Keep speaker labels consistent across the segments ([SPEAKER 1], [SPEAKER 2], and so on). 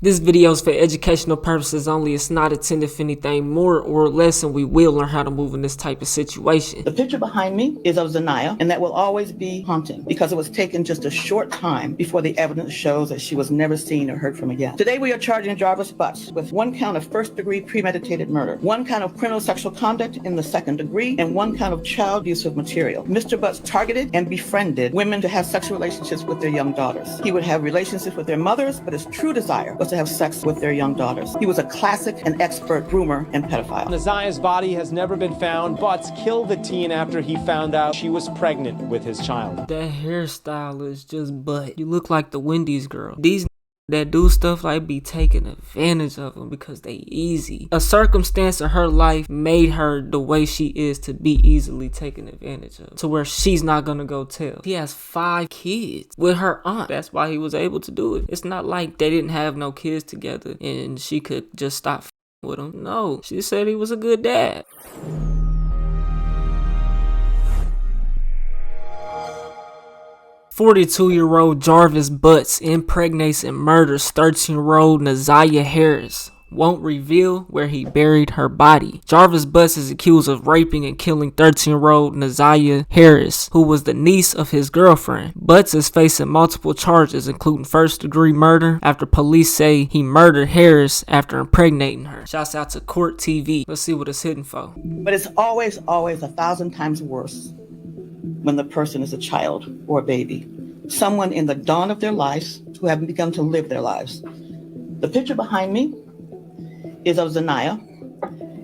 [SPEAKER 1] This video is for educational purposes only. It's not intended for anything more or less, and we will learn how to move in this type of situation.
[SPEAKER 2] The picture behind me is of Zanaya, and that will always be haunting because it was taken just a short time before the evidence shows that she was never seen or heard from again. Today we are charging Jarvis Butts with 1 count of first-degree premeditated murder, 1 count of criminal sexual conduct in the second degree, and 1 count of child abusive material. Mr. Butts targeted and befriended women to have sexual relationships with their young daughters. He would have relationships with their mothers, but his true desire was to have sex with their young daughters. He was a classic and expert groomer and pedophile.
[SPEAKER 3] Nazia's body has never been found. Butts killed the teen after he found out she was pregnant with his child.
[SPEAKER 1] That hairstyle is just butt. You look like the Wendy's girl. These that do stuff like be taking advantage of them because they easy. A circumstance in her life made her the way she is to be easily taken advantage of, to where she's not gonna go tell. He has 5 kids with her aunt. That's why he was able to do it. It's not like they didn't have no kids together and she could just stop with him. No, she said he was a good dad. 42-year-old Jarvis Butts impregnates and murders 13-year-old Nazia Harris. Won't reveal where he buried her body. Jarvis Butts is accused of raping and killing 13-year-old Nazia Harris, who was the niece of his girlfriend. Butts is facing multiple charges, including first-degree murder, after police say he murdered Harris after impregnating her. Shouts out to Court TV. Let's see what it's hitting for.
[SPEAKER 2] But it's always 1,000 times worse when the person is a child or a baby, someone in the dawn of their lives who haven't begun to live their lives. The picture behind me is of Zanaya,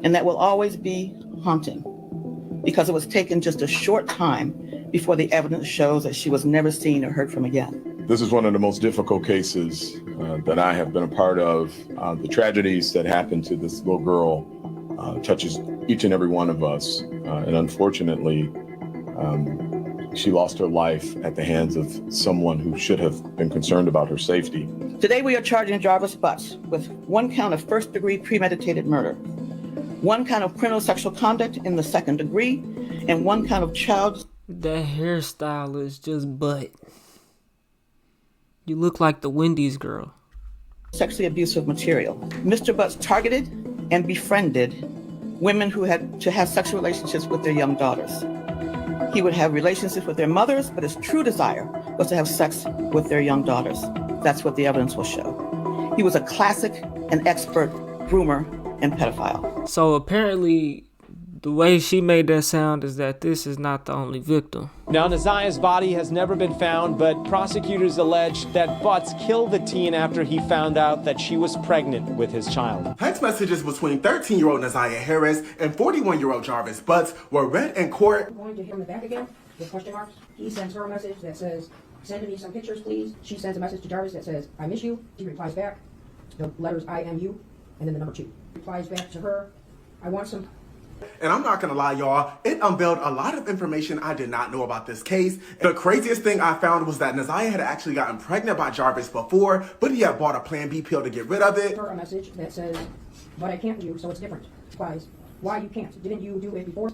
[SPEAKER 2] and that will always be haunting because it was taken just a short time before the evidence shows that she was never seen or heard from again.
[SPEAKER 4] This is one of the most difficult cases that I have been a part of. The tragedies that happened to this little girl touches each and every one of us, and unfortunately, she lost her life at the hands of someone who should have been concerned about her safety.
[SPEAKER 2] Today we are charging Jarvis Butts with 1 count of first-degree premeditated murder, 1 count of criminal sexual conduct in the second degree, and 1 count of child...
[SPEAKER 1] That hairstyle is just butt. You look like the Wendy's girl.
[SPEAKER 2] Sexually abusive material. Mr. Butts targeted and befriended women who had to have sexual relationships with their young daughters. He would have relationships with their mothers, but his true desire was to have sex with their young daughters. That's what the evidence will show. He was a classic and expert groomer and pedophile.
[SPEAKER 1] So apparently, the way she made that sound is that this is not the only victim.
[SPEAKER 3] Now, Nazia's body has never been found, but prosecutors allege that Butts killed the teen after he found out that she was pregnant with his child.
[SPEAKER 5] Text messages between 13-year-old Nazia Harris and 41-year-old Jarvis Butts were read in court.
[SPEAKER 6] Going to him in the back again with question marks. He sends her a message that says, "Send me some pictures, please." She sends a message to Jarvis that says, "I miss you." He replies back, the letters I M U, and then the number 2. Replies back to her, "I want some."
[SPEAKER 5] And I'm not gonna lie, y'all, it unveiled a lot of information I did not know about this case. The craziest thing I found was that Nazia had actually gotten pregnant by Jarvis before, but he had bought a Plan B pill to get rid of it.
[SPEAKER 6] Her a message that says, "But I can't do, so it's different." Replies, "Why you can't? Didn't you do it before?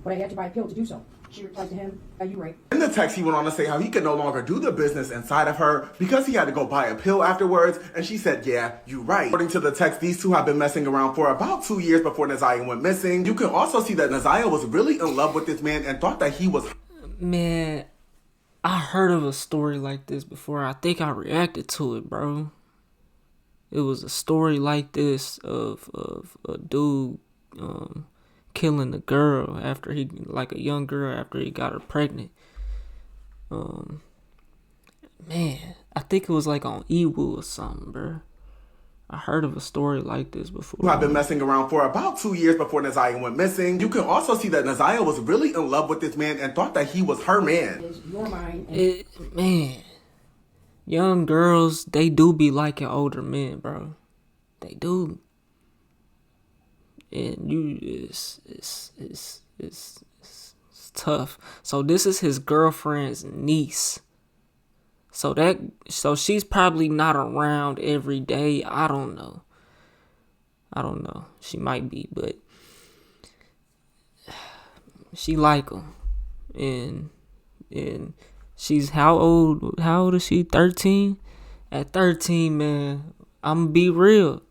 [SPEAKER 6] But I had to buy a pill to do so." She replies to him, "You right."
[SPEAKER 5] In the text, he went on to say how he could no longer do the business inside of her because he had to go buy a pill afterwards, and she said, "Yeah, you right." According to the text, these two have been messing around for about 2 years before Nazia went missing. You can also see that Nazia was really in love with this man and thought that he was...
[SPEAKER 1] Man, I heard of a story like this before. I think I reacted to it, bro. It was a story like this of a dude killing a girl after he, like a young girl after he got her pregnant. Man, I think it was like on Ewu or something, bro. I heard of a story like this before.
[SPEAKER 5] I've been messing around for about 2 years before Nazia went missing. You can also see that Nazia was really in love with this man and thought that he was her man.
[SPEAKER 6] Is your mind?
[SPEAKER 1] Man, young girls, they do be liking older men, bro. They do. And it's tough. So this is his girlfriend's niece. So she's probably not around every day. I don't know. She might be, but she like him. And she's how old is she? 13? At 13, man, I'm gonna be real.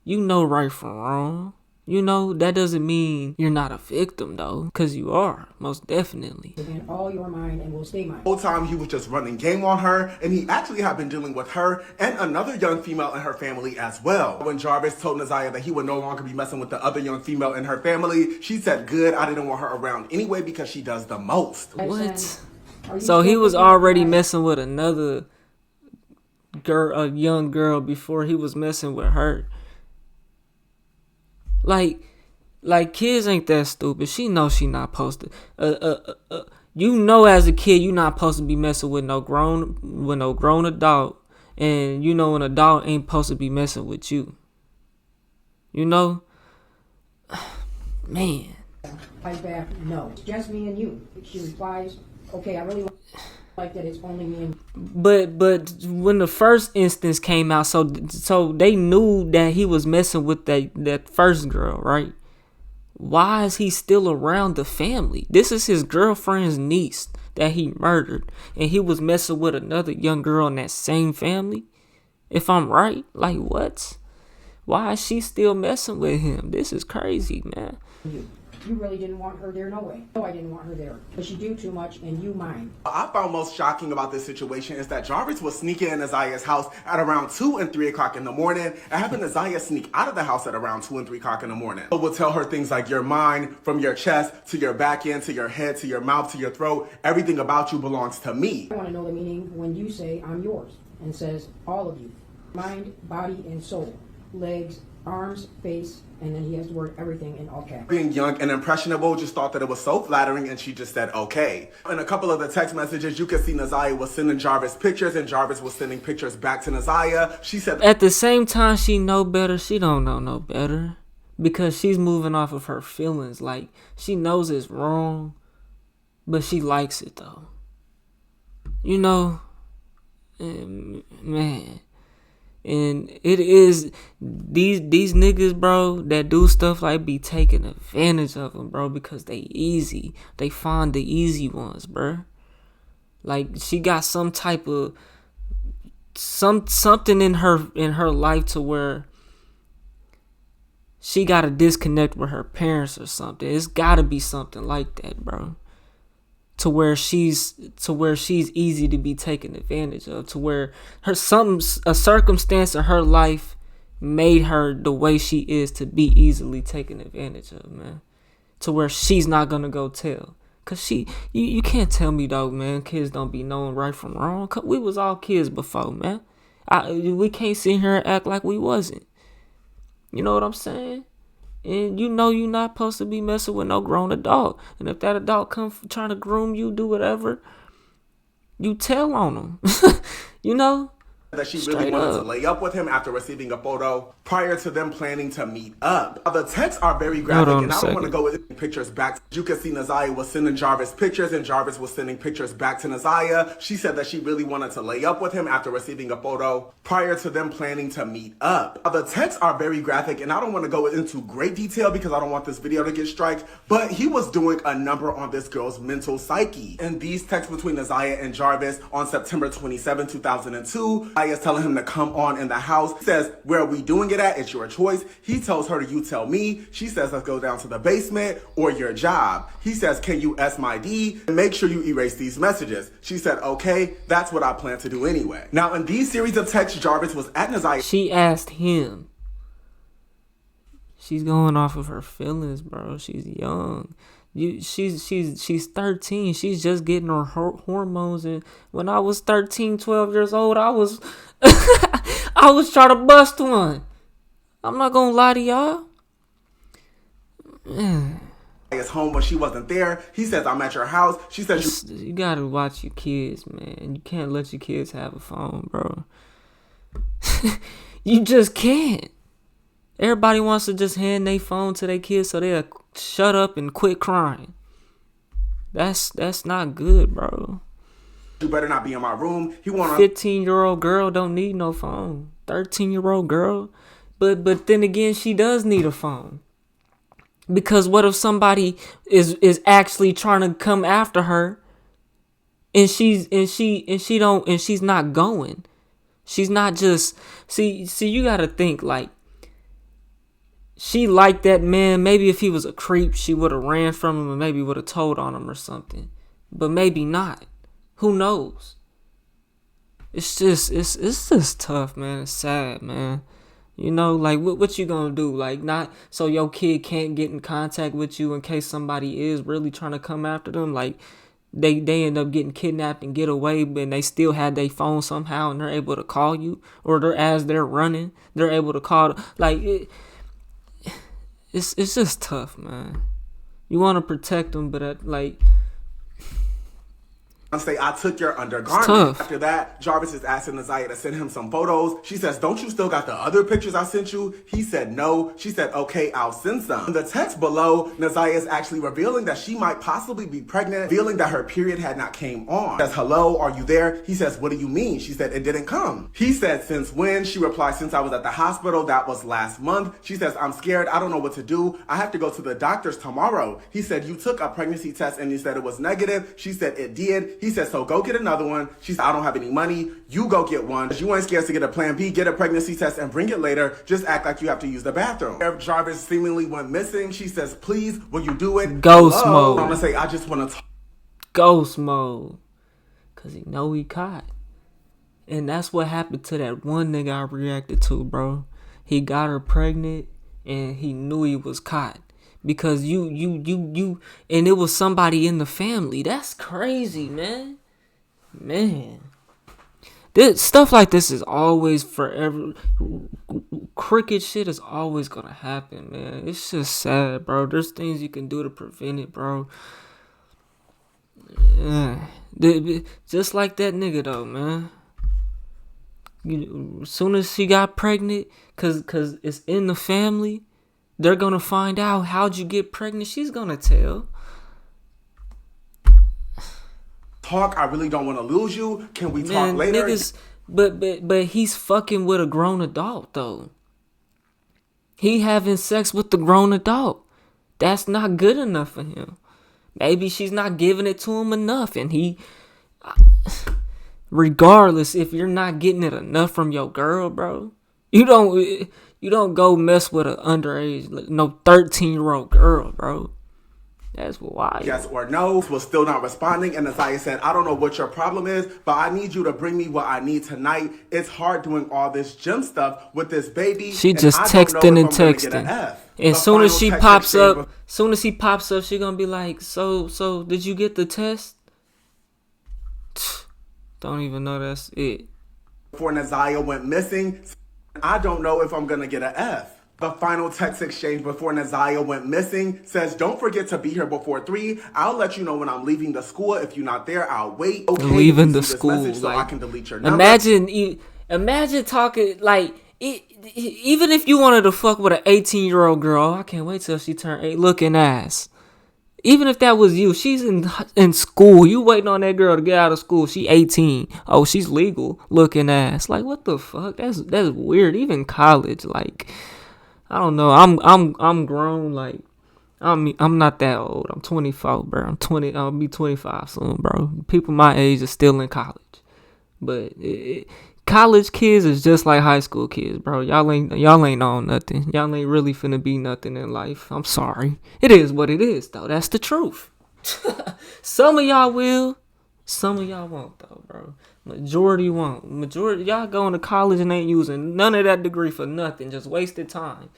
[SPEAKER 1] You know right from wrong. You know, that doesn't mean you're not a victim, though, because you are, most definitely.
[SPEAKER 6] And all your mind and will stay mine.
[SPEAKER 5] The whole time he was just running game on her, and he actually had been dealing with her and another young female in her family as well. When Jarvis told Naziah that he would no longer be messing with the other young female in her family, she said, good, I didn't want her around anyway because she does the most.
[SPEAKER 1] What? So he was already messing with another girl, a young girl, before he was messing with her. Like kids ain't that stupid. She knows she not supposed to. You know, as a kid, you not supposed to be messing with no grown adult, and you know an adult ain't supposed to be messing with you. You know, man.
[SPEAKER 6] Replies back, no. It's just me and you. She replies, okay, I really like that it's only me and you.
[SPEAKER 1] But when the first instance came out, so they knew that he was messing with that first girl, right? Why is he still around the family? This is his girlfriend's niece that he murdered, and he was messing with another young girl in that same family. If I'm right, like what? Why is she still messing with him? This is crazy, man.
[SPEAKER 6] You really didn't want her there, no way. No, I didn't want her there. But she do too much, and you mine.
[SPEAKER 5] What I found most shocking about this situation is that Jarvis was sneaking in Naziah's house at around 2 and 3 o'clock in the morning, and having Naziah sneak out of the house at around 2 and 3 o'clock in the morning. It will tell her things like you're mine, from your chest to your back end to your head to your mouth to your throat. Everything about you belongs to me.
[SPEAKER 6] I want to know the meaning when you say I'm yours, and says all of you. Mind, body, and soul. Legs, arms, face, and then he has the word everything in all caps.
[SPEAKER 5] Being young and impressionable, just thought that it was so flattering, and she just said okay. In a couple of the text messages, you can see Naziah was sending Jarvis pictures, and Jarvis was sending pictures back to Naziah. She said
[SPEAKER 1] at the same time she know better, she don't know no better, because she's moving off of her feelings. Like, she knows it's wrong, but she likes it though. You know, man. And it is these niggas, bro, that do stuff like be taking advantage of them, bro, because they easy. They find the easy ones, bro. Like, she got some type of something in her life to where she got to disconnect with her parents or something. It's got to be something like that, bro. To where she's easy to be taken advantage of, to where a circumstance in her life made her the way she is to be easily taken advantage of, man. To where she's not gonna go tell, cause you can't tell me, dog, man. Kids don't be knowing right from wrong. We was all kids before, man. We can't sit here and act like we wasn't. You know what I'm saying? And you know you're not supposed to be messing with no grown adult. And if that adult come trying to groom you, do whatever, you tell on them. You know?
[SPEAKER 5] That she really wanted to lay up with him after receiving a photo prior to them planning to meet up. The texts are very graphic, and I don't want to go with pictures back. You can see Naziah was sending Jarvis pictures, and Jarvis was sending pictures back to Naziah. She said that she really wanted to lay up with him after receiving a photo prior to them planning to meet up. The texts are very graphic, and I don't want to go into great detail because I don't want this video to get striked, but he was doing a number on this girl's mental psyche. In these texts between Naziah and Jarvis on September 27, 2002, is telling him to come on in the house. He says, where are we doing it at? It's your choice. He tells her to you tell me. She says, let's go down to the basement or your job. He says, can you S my D? And make sure you erase these messages. She said, okay, that's what I plan to do anyway. Now, in these series of texts, Jarvis was at Naziah.
[SPEAKER 1] She asked him. She's going off of her feelings, bro. She's young. She's 13. She's just getting her hormones. And when I was 13, 12 years old, I was I was trying to bust one. I'm not gonna lie to y'all.
[SPEAKER 5] Is home when she wasn't there. He says, I'm at your house. She says,
[SPEAKER 1] you gotta watch your kids, man. You can't let your kids have a phone, bro. You just can't. Everybody wants to just hand their phone to their kids so they'll shut up and quit crying. That's not good, bro.
[SPEAKER 5] You better not be in my room. He want
[SPEAKER 1] 15-year-old girl don't need no phone. 13-year-old girl. But then again, she does need a phone. Because what if somebody is actually trying to come after her and she's not going? She's not just see. You gotta think like she liked that man. Maybe if he was a creep, she would have ran from him and maybe would have told on him or something. But maybe not. Who knows? It's just tough, man. It's sad, man. You know, like what you gonna do? Like not so your kid can't get in contact with you in case somebody is really trying to come after them. Like they end up getting kidnapped and get away, but they still had their phone somehow and they're able to call you, or as they're running, they're able to call. Like it's just tough, man. You want to protect them, but like.
[SPEAKER 5] Say, I took your undergarment. After that, Jarvis is asking Naziah to send him some photos. She says, don't you still got the other pictures I sent you? He said no. She said, okay, I'll send some. In the text below, Naziah is actually revealing that she might possibly be pregnant, revealing that her period had not came on. She says, hello, are you there? He says, what do you mean? She said, it didn't come. He said, since when? She replied, since I was at the hospital. That was last month. She says, I'm scared. I don't know what to do. I have to go to the doctor's tomorrow. He said, you took a pregnancy test and you said it was negative. She said, it did. He said, so go get another one. She said, I don't have any money. You go get one. If you ain't scared to get a plan B, get a pregnancy test and bring it later. Just act like you have to use the bathroom. Jarvis seemingly went missing. She says, please, will you do it?
[SPEAKER 1] Ghost mode.
[SPEAKER 5] I'm gonna say, I just want to talk.
[SPEAKER 1] Ghost mode. Cause he know he caught. And that's what happened to that one nigga I reacted to, bro. He got her pregnant and he knew he was caught. Because you, and it was somebody in the family. That's crazy, man. Man. Stuff like this is always forever. Crooked shit is always gonna happen, man. It's just sad, bro. There's things you can do to prevent it, bro. Yeah. Just like that nigga, though, man. As soon as she got pregnant, cause it's in the family, they're gonna find out how'd you get pregnant. She's gonna tell.
[SPEAKER 5] Talk, I really don't want to lose you. Can we talk later?
[SPEAKER 1] Niggas, but he's fucking with a grown adult though. He having sex with the grown adult. That's not good enough for him. Maybe she's not giving it to him enough, and he. Regardless, if you're not getting it enough from your girl, bro, you don't go mess with an underage, no 13-year-old girl, bro. That's why.
[SPEAKER 5] Yes or no was still not responding, and Naziah said, I don't know what your problem is, but I need you to bring me what I need tonight. It's hard doing all this gym stuff with this baby.
[SPEAKER 1] She just texting and texting. And soon as he pops up, she gonna be like, so did you get the test? Don't even know that's it.
[SPEAKER 5] Before Naziah went missing, I don't know if I'm gonna get an F. The final text exchange before Naziah went missing says, don't forget to be here before 3. I'll let you know when I'm leaving the school. If you're not there, I'll wait. Okay,
[SPEAKER 1] leaving the school.
[SPEAKER 5] So I can delete your number.
[SPEAKER 1] Imagine talking like even if you wanted to fuck with an 18-year-old girl, I can't wait till she turned 8 looking ass. Even if that was you, she's in school. You waiting on that girl to get out of school. She 18. Oh, she's legal looking ass. Like, what the fuck? That's weird. Even college, like, I don't know. I'm grown. Like, I'm not that old. I'm 24, bro. I'm 20. I'll be 25 soon, bro. People my age are still in college, but college kids is just like high school kids, bro. Y'all ain't on nothing. Y'all ain't really finna be nothing in life. I'm sorry. It is what it is, though. That's the truth. Some of y'all will. Some of y'all won't, though, bro. Majority won't. Majority y'all going to college and ain't using none of that degree for nothing. Just wasted time.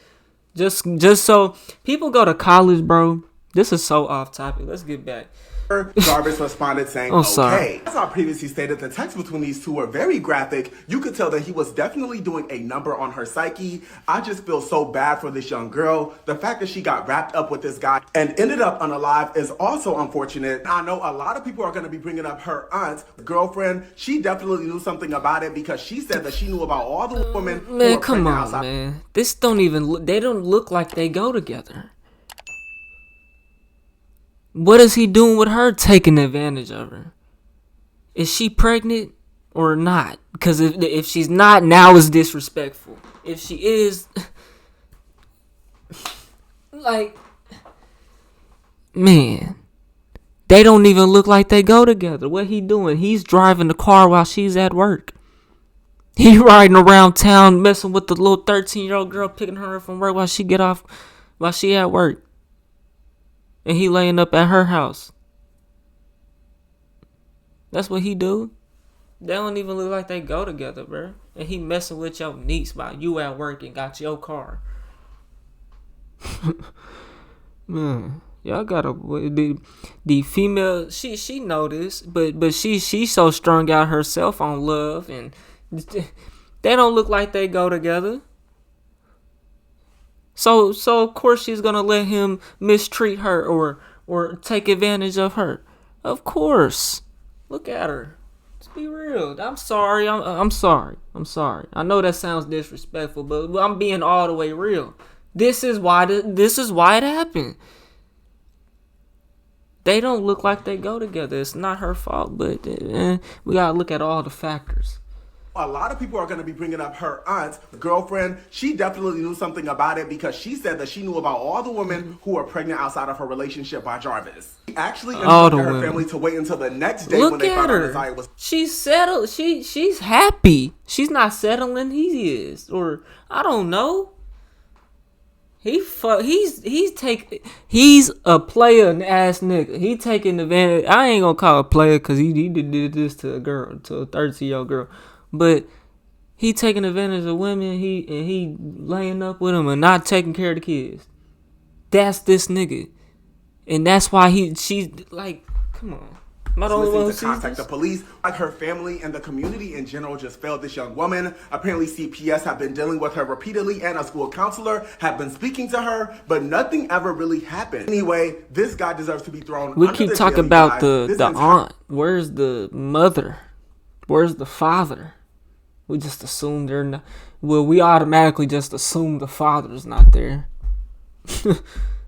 [SPEAKER 1] Just so people go to college, bro. This is so off topic. Let's get back.
[SPEAKER 5] Jarvis responded saying, okay. As I previously stated, the text between these two were very graphic. You could tell that he was definitely doing a number on her psyche. I just feel so bad for this young girl. The fact that she got wrapped up with this guy and ended up unalive is also unfortunate. I know a lot of people are going to be bringing up her aunt's girlfriend. She definitely knew something about it because she said that she knew about all the women who were
[SPEAKER 1] come on,
[SPEAKER 5] outside.
[SPEAKER 1] Man. They don't look like they go together. What is he doing with her, taking advantage of her? Is she pregnant or not? Because if she's not, now is disrespectful. If she is, like, man, they don't even look like they go together. What he doing? He's driving the car while she's at work. He riding around town messing with the little 13-year-old girl, picking her up from work while she at work. And he laying up at her house. That's what he do. They don't even look like they go together, bro. And he messing with your niece while you at work and got your car. Man, y'all gotta the female. She know this, but she so strung out herself on love, and they don't look like they go together. So of course she's gonna let him mistreat her or take advantage of her. Of course. Look at her. Let's be real. I'm sorry. I'm sorry. I'm sorry. I know that sounds disrespectful, but I'm being all the way real. This is why it happened. They don't look like they go together. It's not her fault, but we gotta look at all the factors.
[SPEAKER 5] A lot of people are going to be bringing up her aunt's girlfriend. She definitely knew something about it because she said that she knew about all the women who were pregnant outside of her relationship by Jarvis. She actually instructed her family to wait until the next day when they found out Isaiah was.
[SPEAKER 1] She's settled. She's happy. She's not settling. He is, or I don't know. He's a player ass nigga. He taking advantage. I ain't gonna call a player because he did this to a 13-year-old girl. But he taking advantage of women. He laying up with them and not taking care of the kids. That's this nigga, and that's why she's like, come on. Am I the only one who sees
[SPEAKER 5] contact
[SPEAKER 1] this?
[SPEAKER 5] the police. Like her family and the community in general just failed this young woman. Apparently CPS have been dealing with her repeatedly, and a school counselor have been speaking to her, but nothing ever really happened. Anyway, this guy deserves to be thrown.
[SPEAKER 1] We keep talking about the aunt. Where's the mother? Where's the father? We just assume they're not. Well, we automatically just assume the father's not there. You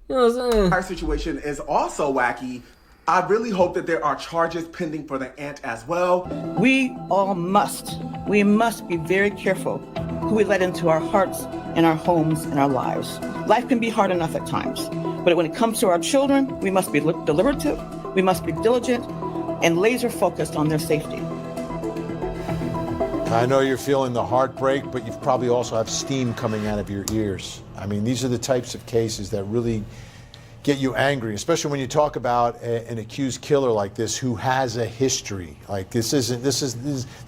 [SPEAKER 1] know what I'm saying?
[SPEAKER 5] Our situation is also wacky. I really hope that there are charges pending for the aunt as well.
[SPEAKER 2] We must be very careful who we let into our hearts and our homes and our lives. Life can be hard enough at times, but when it comes to our children, we must be deliberative, we must be diligent, and laser focused on their safety.
[SPEAKER 7] I know you're feeling the heartbreak, but you probably also have steam coming out of your ears. I mean, these are the types of cases that really get you angry, especially when you talk about an accused killer like this who has a history. Like this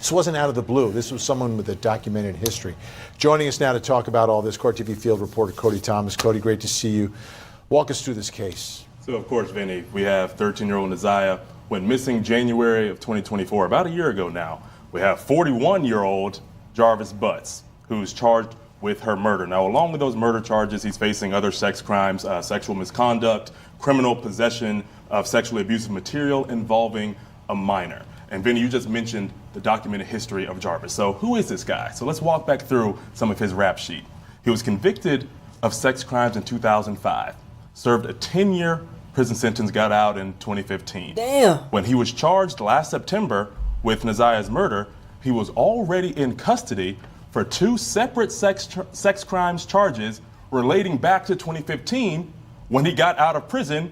[SPEAKER 7] wasn't out of the blue. This was someone with a documented history. Joining us now to talk about all this, Court TV field reporter Cody Thomas. Cody, great to see you. Walk us through this case.
[SPEAKER 8] So, of course, Vinny, we have 13-year-old Isaiah went missing January of 2024, about a year ago now. We have 41-year-old Jarvis Butts, who's charged with her murder. Now, along with those murder charges, he's facing other sex crimes, sexual misconduct, criminal possession of sexually abusive material involving a minor. And Vinny, you just mentioned the documented history of Jarvis. So who is this guy? So let's walk back through some of his rap sheet. He was convicted of sex crimes in 2005, served a 10-year prison sentence, got out in 2015.
[SPEAKER 1] Damn.
[SPEAKER 8] When he was charged last September with Naziah's murder, he was already in custody for two separate sex crimes charges relating back to 2015 when he got out of prison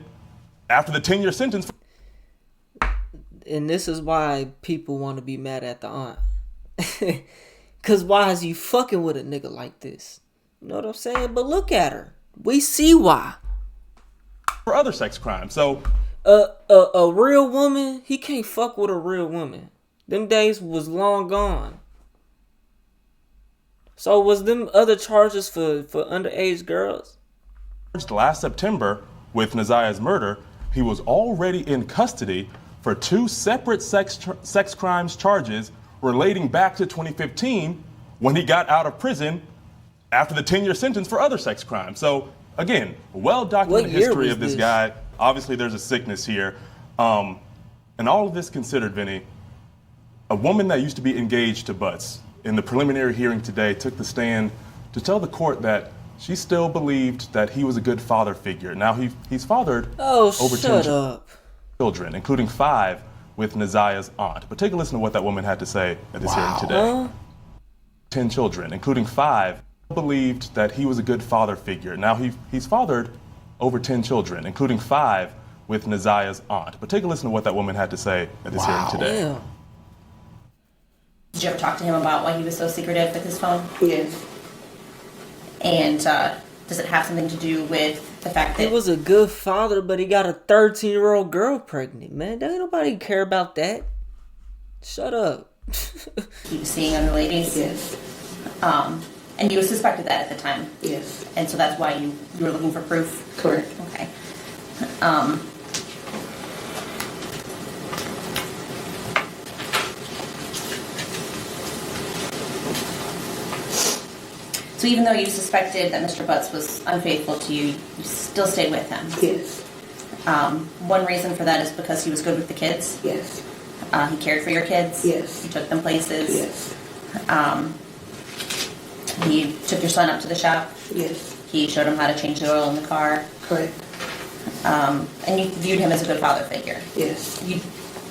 [SPEAKER 8] after the 10-year sentence.
[SPEAKER 1] And this is why people want to be mad at the aunt. Because why is you fucking with a nigga like this? You know what I'm saying? But look at her. We see why.
[SPEAKER 8] For other sex crimes. So
[SPEAKER 1] a real woman, he can't fuck with a real woman. Them days was long gone. So was them other charges for underage girls?
[SPEAKER 8] Last September with Naziah's murder, he was already in custody for two separate sex crimes charges relating back to 2015 when he got out of prison after the 10-year sentence for other sex crimes. So again, well-documented history of this guy. Obviously there's a sickness here. And all of this considered, Vinny, a woman that used to be engaged to Butts in the preliminary hearing today took the stand to tell the court that she still believed that he was a good father figure. Now he's fathered over 10 children, including 5 with Naziah's aunt. But take a listen to what that woman had to say at this hearing today. 10 children, including 5, believed that he was a good father figure. Now he's fathered over 10 children, including 5 with Naziah's aunt. But take a listen to what that woman had to say at this hearing today.
[SPEAKER 9] Did you ever talk to him about why he was so secretive with his phone?
[SPEAKER 2] Yes.
[SPEAKER 9] And does it have something to do with the fact that
[SPEAKER 1] He was a good father, but he got a 13-year-old girl pregnant, man. Ain't nobody care about that. Shut up.
[SPEAKER 9] he was seeing other ladies?
[SPEAKER 2] Yes.
[SPEAKER 9] And you suspected that at the time?
[SPEAKER 2] Yes.
[SPEAKER 9] And so that's why you were looking for proof?
[SPEAKER 2] Correct.
[SPEAKER 9] Okay. So even though you suspected that Mr. Butts was unfaithful to you, you still stayed with him?
[SPEAKER 2] Yes.
[SPEAKER 9] One reason for that is because he was good with the kids?
[SPEAKER 2] Yes.
[SPEAKER 9] He cared for your kids?
[SPEAKER 2] Yes.
[SPEAKER 9] He took them places?
[SPEAKER 2] Yes.
[SPEAKER 9] He took your son up to the shop?
[SPEAKER 2] Yes.
[SPEAKER 9] He showed him how to change the oil in the car?
[SPEAKER 2] Correct.
[SPEAKER 9] And you viewed him as a good father figure?
[SPEAKER 2] Yes.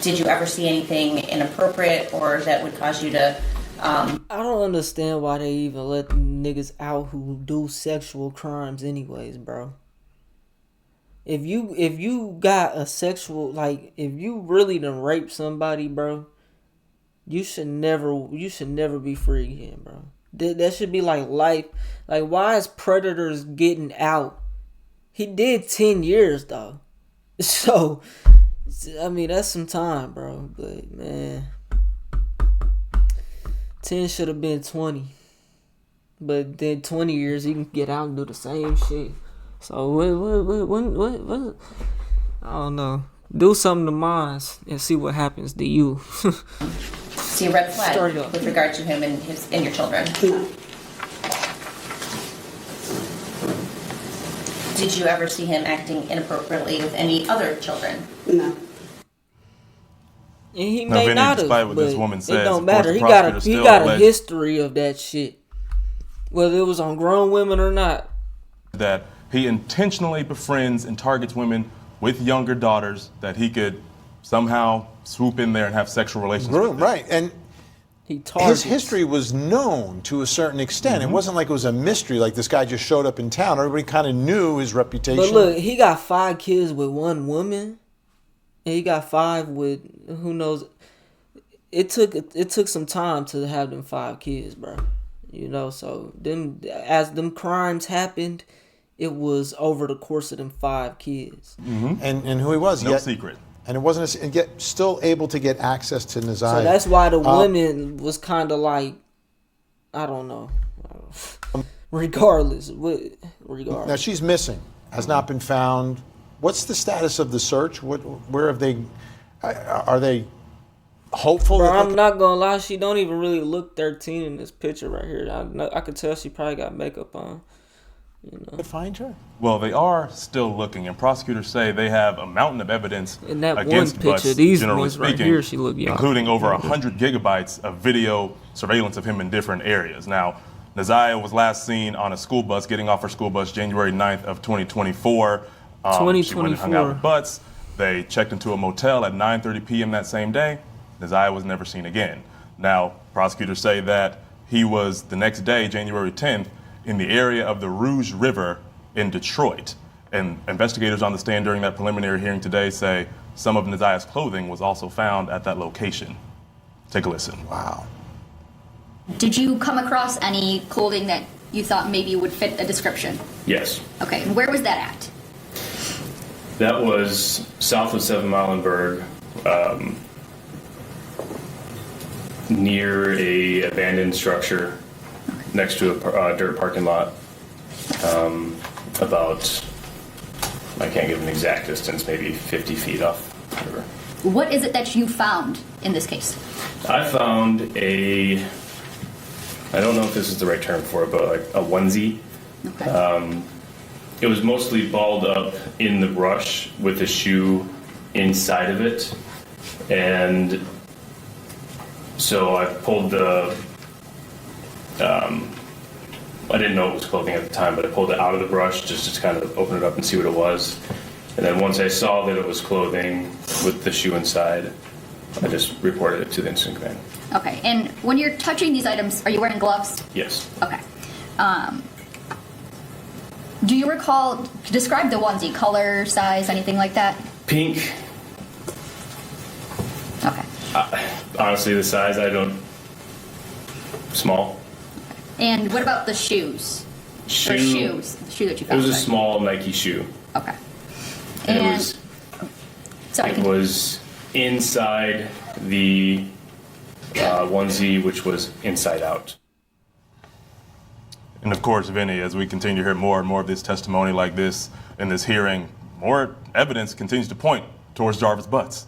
[SPEAKER 9] Did you ever see anything inappropriate or that would cause you to...
[SPEAKER 1] I don't understand why they even let niggas out who do sexual crimes anyways, bro. If you got a sexual, like, if you really done raped somebody, bro, you should never be free again, bro. That should be like life. Like, why is predators getting out? He did 10 years though. So, I mean, that's some time, bro. But man, 10 should have been 20. But then 20 years, he can get out and do the same shit. So, what? I don't know. Do something to mine and see what happens to you.
[SPEAKER 9] See a red flag with regard to him and your children?
[SPEAKER 2] No.
[SPEAKER 9] Did you ever see him acting inappropriately with any other children?
[SPEAKER 2] No.
[SPEAKER 1] And he
[SPEAKER 8] Now,
[SPEAKER 1] may
[SPEAKER 8] Vinny,
[SPEAKER 1] not have,
[SPEAKER 8] despite what this
[SPEAKER 1] but
[SPEAKER 8] woman
[SPEAKER 1] it
[SPEAKER 8] says,
[SPEAKER 1] don't
[SPEAKER 8] of course,
[SPEAKER 1] matter.
[SPEAKER 8] the
[SPEAKER 1] He got
[SPEAKER 8] prosecutor
[SPEAKER 1] a
[SPEAKER 8] still
[SPEAKER 1] history of that shit, whether it was on grown women or not.
[SPEAKER 8] that he intentionally befriends and targets women with younger daughters that he could somehow swoop in there and have sexual relations with them.
[SPEAKER 7] Right, and
[SPEAKER 1] He
[SPEAKER 7] his
[SPEAKER 1] targets.
[SPEAKER 7] history was known to a certain extent. It wasn't like it was a mystery, like this guy just showed up in town. Everybody kind of knew his reputation.
[SPEAKER 1] But look, he got 5 kids with one woman, and he got 5 with who knows. It took some time to have them 5 kids, bro. You know, so as them crimes happened, it was over the course of them 5 kids.
[SPEAKER 7] And who he was,
[SPEAKER 8] No
[SPEAKER 7] yet,
[SPEAKER 8] secret.
[SPEAKER 7] and it wasn't, and yet still able to get access to Nazaya.
[SPEAKER 1] So that's why the women was kind of like, I don't know. Regardless.
[SPEAKER 7] Now she's missing, has not been found. What's the status of the search? Where have they? Are they hopeful?
[SPEAKER 1] Bro,
[SPEAKER 7] that they
[SPEAKER 1] I'm
[SPEAKER 7] can-
[SPEAKER 1] not gonna lie, she don't even really look 13 in this picture right here. I could tell she probably got makeup on. You know.
[SPEAKER 7] find her?
[SPEAKER 8] Well, they are still looking, and prosecutors say they have a mountain of evidence
[SPEAKER 1] In that one
[SPEAKER 8] against
[SPEAKER 1] picture,
[SPEAKER 8] Butts,
[SPEAKER 1] these
[SPEAKER 8] generally
[SPEAKER 1] ones right
[SPEAKER 8] speaking,
[SPEAKER 1] here, she look young.
[SPEAKER 8] including over 100 gigabytes of video surveillance of him in different areas. Now, Nazaya was last seen on a school bus, getting off her school bus January 9th of 2024. She went and hung out with Butts. They checked into a motel at 9:30 p.m. that same day. Nazaya was never seen again. Now, prosecutors say that he was the next day, January 10th, in the area of the Rouge River in Detroit. And investigators on the stand during that preliminary hearing today say some of Nazaya's clothing was also found at that location. Take a listen.
[SPEAKER 7] Wow.
[SPEAKER 10] Did you come across any clothing that you thought maybe would fit the description?
[SPEAKER 11] Yes.
[SPEAKER 10] Okay, and where was that at?
[SPEAKER 11] That was south of 7 Mile and Berg, near a abandoned structure next to a dirt parking lot. About, I can't give an exact distance, maybe 50 feet off the river.
[SPEAKER 10] What is it that you found in this case?
[SPEAKER 11] I found I don't know if this is the right term for it, but like a onesie.
[SPEAKER 10] Okay.
[SPEAKER 11] It was mostly balled up in the brush with a shoe inside of it. And so I pulled I didn't know it was clothing at the time, but I pulled it out of the brush just to kind of open it up and see what it was. And then once I saw that it was clothing with the shoe inside, I just reported it to the incident command.
[SPEAKER 10] Okay, and when you're touching these items, are you wearing gloves?
[SPEAKER 11] Yes.
[SPEAKER 10] Okay. Do you recall, describe the onesie, color, size, anything like that?
[SPEAKER 11] Pink.
[SPEAKER 10] Okay.
[SPEAKER 11] Honestly, the size, I don't Small.
[SPEAKER 10] And what about the shoes?
[SPEAKER 11] Shoe.
[SPEAKER 10] Or shoes. The shoe that you
[SPEAKER 11] It
[SPEAKER 10] found.
[SPEAKER 11] was a
[SPEAKER 10] sorry.
[SPEAKER 11] small Nike shoe.
[SPEAKER 10] Okay.
[SPEAKER 11] And
[SPEAKER 10] And
[SPEAKER 11] it was inside the onesie, which was inside out.
[SPEAKER 8] And of course, Vinny, as we continue to hear more and more of this testimony like this in this hearing, more evidence continues to point towards Jarvis Butts.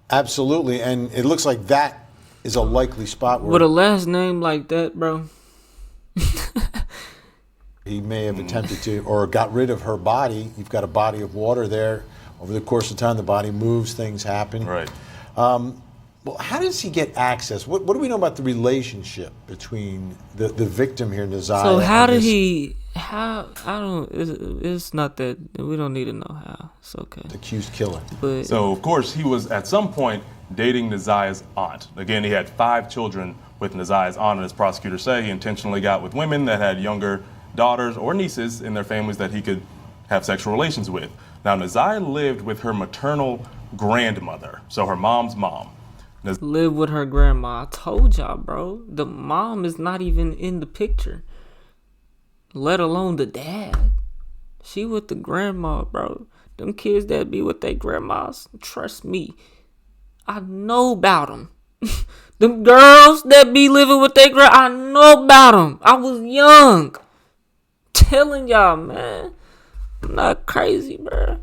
[SPEAKER 7] Absolutely, and it looks like that is a likely spot where
[SPEAKER 1] With a last name like that, bro.
[SPEAKER 7] he may have attempted to, or got rid of her body. You've got a body of water there. Over the course of time, the body moves, things happen.
[SPEAKER 8] Right.
[SPEAKER 7] Well, how does he get access? What do we know about the relationship between the victim here, Neziah?
[SPEAKER 1] So how
[SPEAKER 7] and
[SPEAKER 1] did
[SPEAKER 7] this-
[SPEAKER 1] he? How I don't. It's not that we don't need to know how. It's okay.
[SPEAKER 7] accused killer?
[SPEAKER 1] But
[SPEAKER 8] So, of course, he was at some point dating Neziah's aunt. Again, he had 5 children with Neziah's aunt, and as prosecutors say, he intentionally got with women that had younger daughters or nieces in their families that he could have sexual relations with. Now, Neziah lived with her maternal grandmother, so her mom's mom.
[SPEAKER 1] live with her grandma. I told y'all, bro. The mom is not even in the picture. Let alone the dad. She with the grandma, bro. Them kids that be with their grandmas, trust me, I know about them. Them girls that be living with their grandma, I know about them. I was young. Telling y'all, man. I'm not crazy, bro.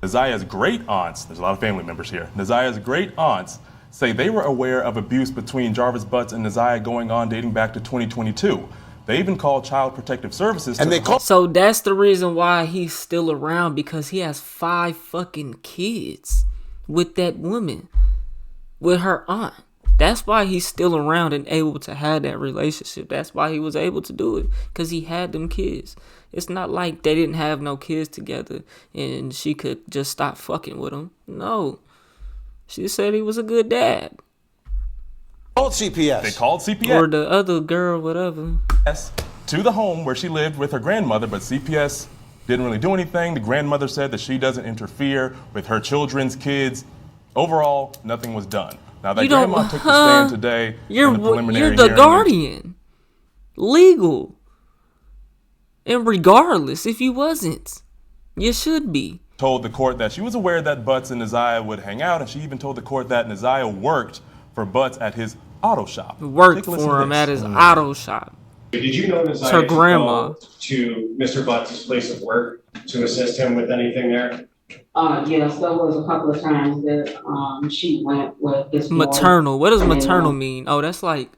[SPEAKER 8] Neziah's great aunts, there's a lot of family members here. Neziah's great aunts say they were aware of abuse between Jarvis Butts and Neziah going on dating back to 2022. They even called Child Protective Services.
[SPEAKER 7] And they call.
[SPEAKER 1] So that's the reason why he's still around, because he has 5 fucking kids with that woman, with her aunt. That's why he's still around and able to have that relationship. That's why he was able to do it, because he had them kids. It's not like they didn't have no kids together and she could just stop fucking with him. No. She said he was a good dad.
[SPEAKER 7] Called CPS.
[SPEAKER 8] They called CPS.
[SPEAKER 1] Or the other girl, whatever.
[SPEAKER 8] To the home where she lived with her grandmother, but CPS didn't really do anything. The grandmother said that she doesn't interfere with her children's kids. Overall, nothing was done. Now that grandma took the stand today in the preliminary
[SPEAKER 1] You're the
[SPEAKER 8] hearing.
[SPEAKER 1] guardian. Legal. And regardless, if you wasn't, you should be.
[SPEAKER 8] Told the court that she was aware that Butts and Neziah would hang out, and she even told the court that Neziah worked for Butts at his auto shop.
[SPEAKER 1] Worked
[SPEAKER 8] Take a listen
[SPEAKER 1] for
[SPEAKER 8] to
[SPEAKER 1] him
[SPEAKER 8] this.
[SPEAKER 1] at his auto shop.
[SPEAKER 12] Did you know
[SPEAKER 1] It's her grandma.
[SPEAKER 12] to Mr. Butts' place of work to assist him with anything there?
[SPEAKER 13] Yes, there was a couple of times that she went with this boy.
[SPEAKER 1] Maternal. What does
[SPEAKER 13] And,
[SPEAKER 1] maternal mean? Oh, that's like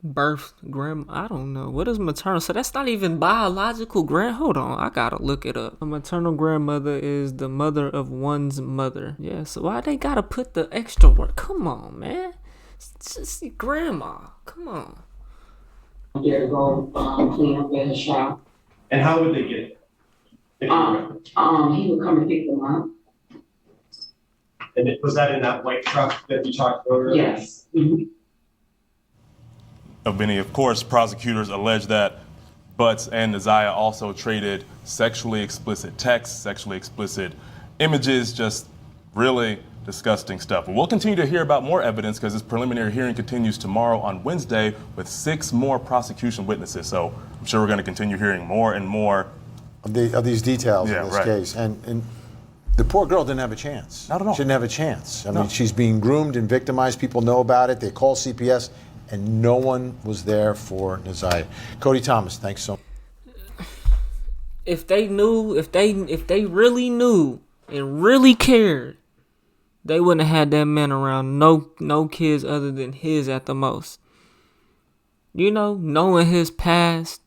[SPEAKER 1] birth grandma. I don't know. What is maternal? So that's not even biological grand. Hold on, I gotta look it up. A maternal grandmother is the mother of one's mother. Yeah. So why they gotta put the extra work? Come on, man. It's just your grandma. Come on.
[SPEAKER 13] There to go clean up at his shop.
[SPEAKER 12] And how would they get it? If you remember.
[SPEAKER 13] He would come and pick them up.
[SPEAKER 12] And was that in that white truck that you talked about earlier?
[SPEAKER 13] Yes. Mm-hmm.
[SPEAKER 8] Benny, of course, prosecutors allege that Butts and Neziah also traded sexually explicit texts, sexually explicit images, just really disgusting stuff. But we'll continue to hear about more evidence because this preliminary hearing continues tomorrow on Wednesday with 6 more prosecution witnesses. So I'm sure we're going to continue hearing more and more
[SPEAKER 7] Of these details
[SPEAKER 8] Yeah,
[SPEAKER 7] in this
[SPEAKER 8] right.
[SPEAKER 7] case. And the poor girl didn't have a chance.
[SPEAKER 8] Not at all.
[SPEAKER 7] She didn't have a chance. I
[SPEAKER 8] No.
[SPEAKER 7] mean, she's being groomed and victimized. People know about it. They call CPS, and no one was there for Neziah. Cody Thomas, thanks so much.
[SPEAKER 1] If they knew, if they really knew and really cared, they wouldn't have had that man around. No kids other than his at the most. You know, knowing his past,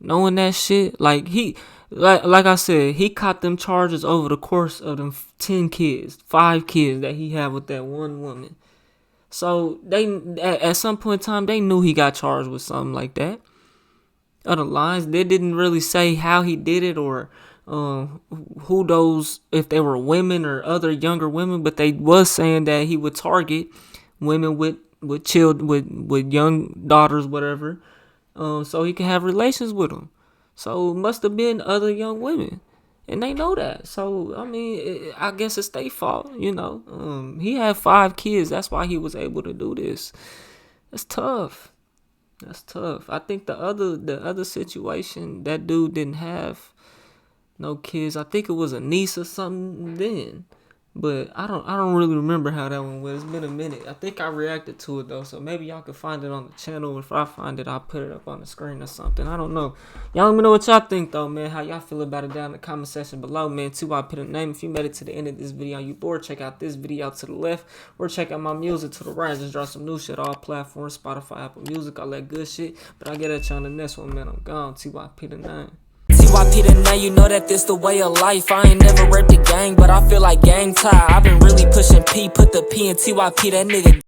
[SPEAKER 1] knowing that shit, like I said, he caught them charges over the course of them 10 kids, 5 kids that he had with that one woman. So they, at some point in time, they knew he got charged with something like that. Other lines, they didn't really say how he did it or who those, if they were women or other younger women, but they was saying that he would target women with children, with young daughters, whatever, so he could have relations with them. So it must have been other young women, and they know that. So I mean, I guess it's their fault, you know. He had 5 kids. That's why he was able to do this. It's tough. That's tough. I think the other situation, that dude didn't have no kids. I think it was a niece or something then. But I don't really remember how that one was. It's been a minute. I think I reacted to it though, so maybe y'all can find it on the channel. If I find it, I'll put it up on the screen or something. I don't know. Y'all let me know what y'all think though, man. How y'all feel about it down in the comment section below, man. I put a name. If you made it to the end of this video and you bored, check out this video to the left, or check out my music to the right. Just drop some new shit, all platforms, Spotify, Apple Music, all that good shit. But I'll get at y'all on the next one, man. I'm gone. TYP the 9. TYP the 9, you know that this the way of life. I ain't never raped the gang, but I feel like gang tie. I've been really pushing P, put the P in TYP, that nigga.